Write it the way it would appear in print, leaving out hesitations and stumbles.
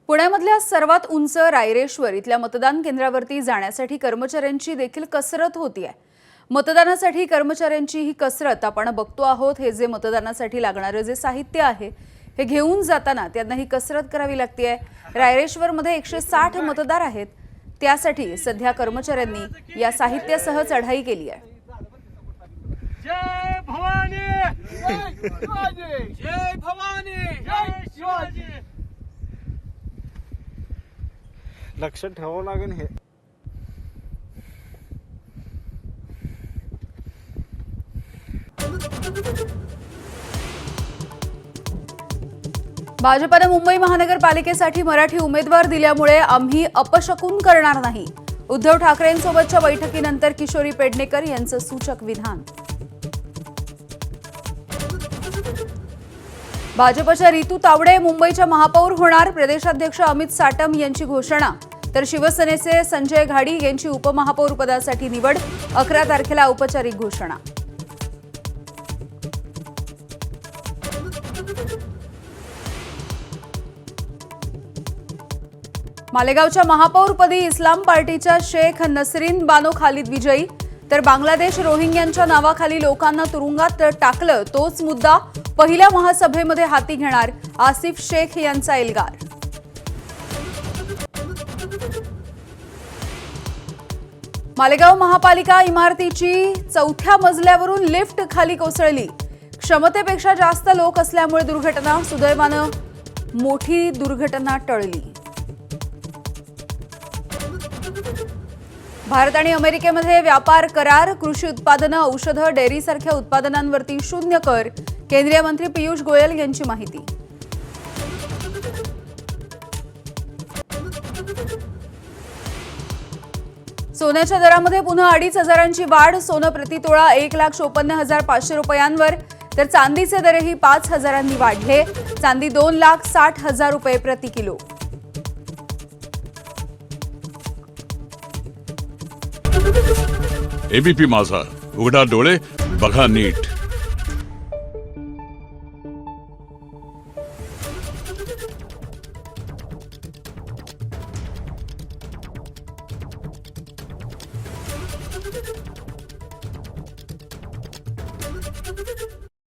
पुण्यामधल्या सर्वात उंच रायरेश्वर इथल्या मतदान केंद्रावरती जाण्यासाठी कर्मचाऱ्यांची देखील कसरत होतीये। मतदानासाठी कर्मचाऱ्यांची ही कसरत आपण बघतो आहोत। हे जे मतदानासाठी लागणारे जे साहित्य आहे हे घेऊन जाताना त्यांना ही कसरत करावी लागतेय। रायरेश्वरमध्ये 160 मतदार आहेत, त्यासाठी सध्या कर्मचाऱ्यांनी या साहित्यासह चढाई केली आहे। जय भवानी, जय शिवाजी, जय भवानी, जय शिवाजी। लक्षात ठेवावं लागेल हे। भाजपने मुंबई महानगरपालिकेसाठी मराठी उमेदवार दिल्यामुळे आम्ही अपशकुन करणार नाही। उद्धव ठाकरेंसोबतच्या बैठकीनंतर किशोरी पेडणेकर यांचं सूचक विधान। भाजपच्या रितू तावडे मुंबईच्या महापौर होणार। प्रदेशाध्यक्ष अमित साटम यांची घोषणा। तर शिवसेनेचे संजय घाडी यांची उपमहापौर पदासाठी निवड। 11 तारखेला औपचारिक घोषणा। मालेगावच्या महापौरपदी इस्लाम पार्टीच्या शेख नसरीन बानो खालिद विजयी। तर बांगलादेश रोहिंग्यांच्या नावाखाली लोकांना तुरुंगात टाकलं तोच मुद्दा पहिल्या महासभेमध्ये हाती घेणार। आसिफ शेख यांचा एल्गार। मालेगाव महापालिका इमारतीची 4थ्या मजल्यावरून लिफ्ट खाली कोसळली। क्षमतेपेक्षा जास्त लोक असल्यामुळे दुर्घटना। सुदैवानं मोठी दुर्घटना टळली। भारत आणि अमेरिकेमध्ये व्यापार करार। कृषी उत्पादनं, औषधं, डेअरीसारख्या उत्पादनांवरती 0 कर। केंद्रीय मंत्री पियुष गोयल यांची माहिती। सोन्याच्या दरामध्ये पुन्हा 2,500ची वाढ। सोनं प्रतितोळा 1,54,500 रुपयांवर। तर चांदीचे दरही 5,000 वाढले। चांदी 2,60,000 रुपये प्रति किलो। एबीपी माझा, उघडा डोळे बघा नीट।